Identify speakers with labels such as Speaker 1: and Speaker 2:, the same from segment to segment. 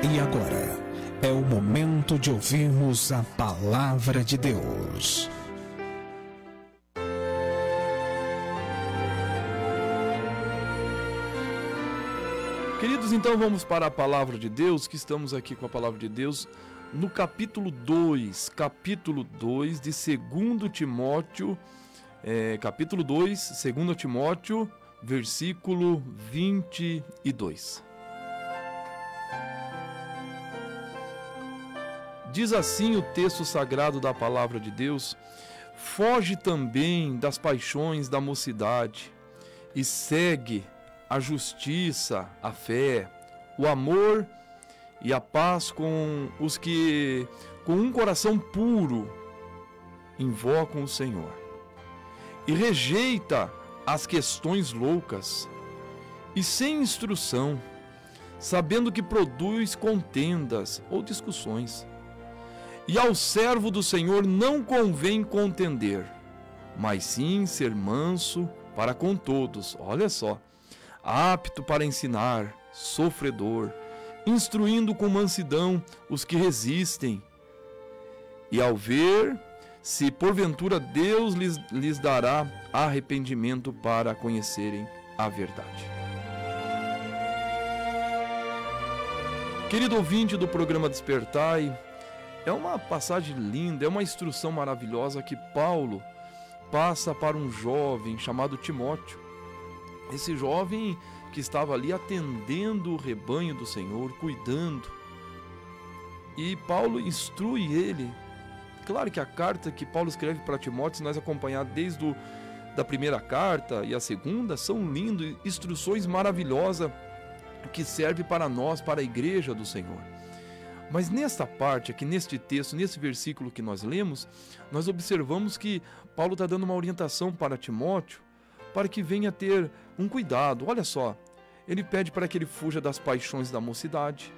Speaker 1: E agora é o momento de ouvirmos a palavra de Deus.
Speaker 2: Queridos, então vamos para a palavra de Deus, que estamos aqui com a palavra de Deus no capítulo 2 de 2 Timóteo, capítulo 2, 2 Timóteo, versículo 22. Diz assim o texto sagrado da palavra de Deus: foge também das paixões da mocidade e segue a justiça, a fé, o amor e a paz com os que, com um coração puro, invocam o Senhor. E rejeita as questões loucas e sem instrução, sabendo que produz contendas ou discussões. E ao servo do Senhor não convém contender, mas sim ser manso para com todos. Olha só. Apto para ensinar, sofredor, instruindo com mansidão os que resistem. E ao ver, se porventura Deus lhes dará arrependimento para conhecerem a verdade. Querido ouvinte do programa Despertai, é uma passagem linda, é uma instrução maravilhosa que Paulo passa para um jovem chamado Timóteo. Esse jovem que estava ali atendendo o rebanho do Senhor, cuidando. E Paulo instrui ele. Claro que a carta que Paulo escreve para Timóteo, se nós acompanhar desde da primeira carta e a segunda, são lindas, instruções maravilhosas que servem para nós, para a igreja do Senhor. Mas nesta parte aqui, neste texto, nesse versículo que nós lemos, nós observamos que Paulo está dando uma orientação para Timóteo, para que venha ter um cuidado. Olha só, ele pede para que ele fuja das paixões da mocidade.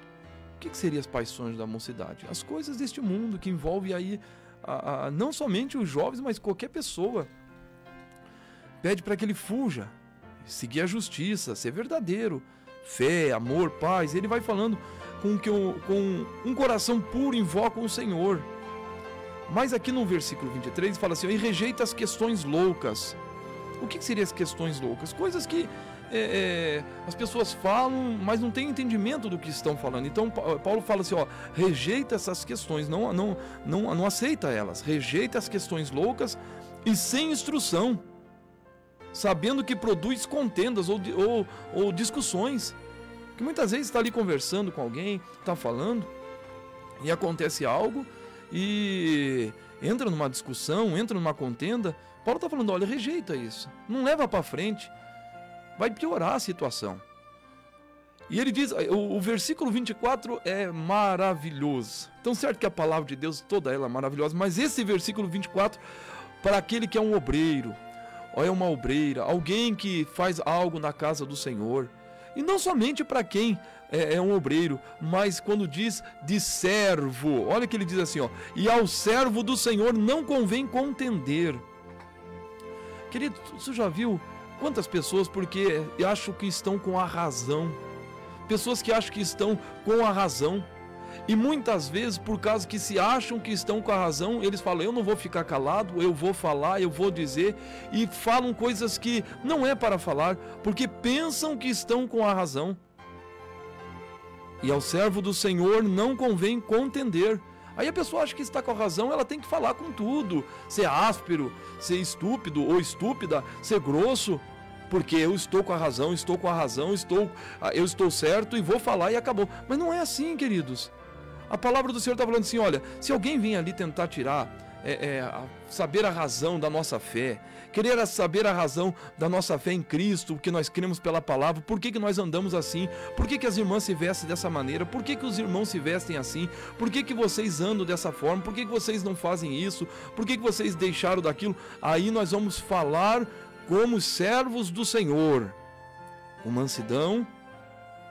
Speaker 2: O que seriam as paixões da mocidade? As coisas deste mundo que envolve aí não somente os jovens, mas qualquer pessoa. Pede para que ele fuja, seguir a justiça, ser verdadeiro, fé, amor, paz. Ele vai falando com um coração puro invocam o Senhor. Mas aqui no versículo 23 ele fala assim: e rejeita as questões loucas. O que seriam as questões loucas? Coisas que as pessoas falam, mas não têm entendimento do que estão falando. Então Paulo fala assim, ó, rejeita essas questões, não aceita elas. Rejeita as questões loucas e sem instrução, sabendo que produz contendas ou discussões. Que muitas vezes está ali conversando com alguém, está falando, e acontece algo, e entra numa discussão, entra numa contenda. Paulo está falando, olha, rejeita isso, não leva para frente, vai piorar a situação. E ele diz, o versículo 24 é maravilhoso. Então, certo que a palavra de Deus, toda ela é maravilhosa, mas esse versículo 24, para aquele que é um obreiro, ou é uma obreira, alguém que faz algo na casa do Senhor, e não somente para quem é um obreiro, mas quando diz de servo, olha que ele diz assim, ó, e ao servo do Senhor não convém contender. Querido, você já viu quantas pessoas porque acham que estão com a razão, pessoas que acham que estão com a razão, e muitas vezes por causa que se acham que estão com a razão, eles falam, eu não vou ficar calado, eu vou falar, eu vou dizer, e falam coisas que não é para falar, porque pensam que estão com a razão. E ao servo do Senhor não convém contender. Aí a pessoa acha que está com a razão, ela tem que falar com tudo, ser áspero, ser estúpido ou estúpida, ser grosso, porque eu estou com a razão, eu estou certo e vou falar e acabou. Mas não é assim, queridos. A palavra do Senhor está falando assim, olha, se alguém vem ali tentar tirar, saber a razão da nossa fé, querer saber a razão da nossa fé em Cristo, que nós cremos pela palavra, por que nós andamos assim, por que as irmãs se vestem dessa maneira, por que os irmãos se vestem assim, por que vocês andam dessa forma, por que vocês não fazem isso, por que vocês deixaram daquilo, aí nós vamos falar como servos do Senhor, com mansidão.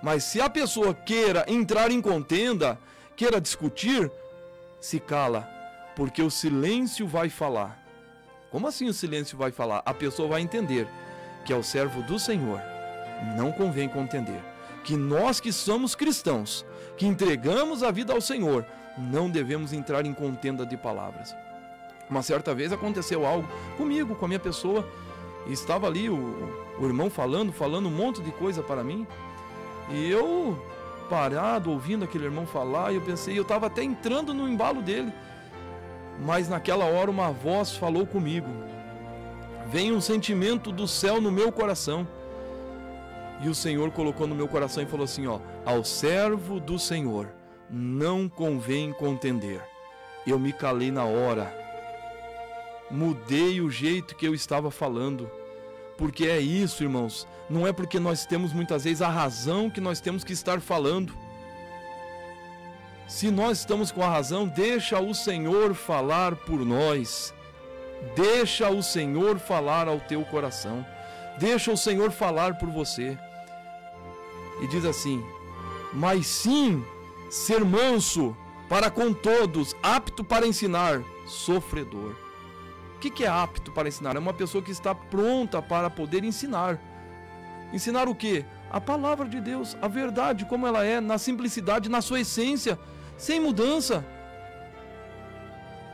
Speaker 2: Mas se a pessoa queira entrar em contenda, queira discutir, se cala, porque o silêncio vai falar. Como assim o silêncio vai falar? A pessoa vai entender que é o servo do Senhor, não convém contender. que nós que somos cristãos, que entregamos a vida ao Senhor, não devemos entrar em contenda de palavras. Uma certa vez aconteceu algo comigo, com a minha pessoa, e estava ali o irmão falando um monte de coisa para mim, e eu parado, ouvindo aquele irmão falar, e eu pensei, eu estava até entrando no embalo dele, mas naquela hora uma voz falou comigo, veio um sentimento do céu no meu coração, e o Senhor colocou no meu coração e falou assim, ó, ao servo do Senhor não convém contender. Eu me calei na hora, mudei o jeito que eu estava falando, porque é isso, irmãos, não é porque nós temos muitas vezes a razão que nós temos que estar falando. Se nós estamos com a razão, deixa o Senhor falar por nós, deixa o Senhor falar ao teu coração, deixa o Senhor falar por você. E diz assim, mas sim ser manso para com todos, apto para ensinar, sofredor. O que é apto para ensinar? É uma pessoa que está pronta para poder ensinar. Ensinar o quê? A palavra de Deus, a verdade como ela é, na simplicidade, na sua essência, sem mudança.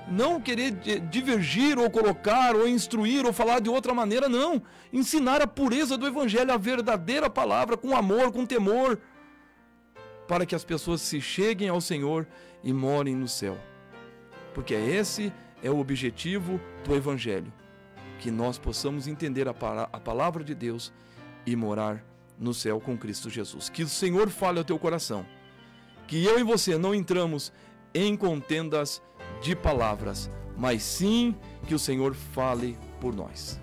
Speaker 2: Não querer divergir ou colocar ou instruir ou falar de outra maneira, não. Ensinar a pureza do Evangelho, a verdadeira palavra, com amor, com temor, para que as pessoas se cheguem ao Senhor e morem no céu. Porque esse é o objetivo do Evangelho, que nós possamos entender a palavra de Deus e morar no céu com Cristo Jesus. Que o Senhor fale ao teu coração, que eu e você não entramos em contendas de palavras, mas sim que o Senhor fale por nós.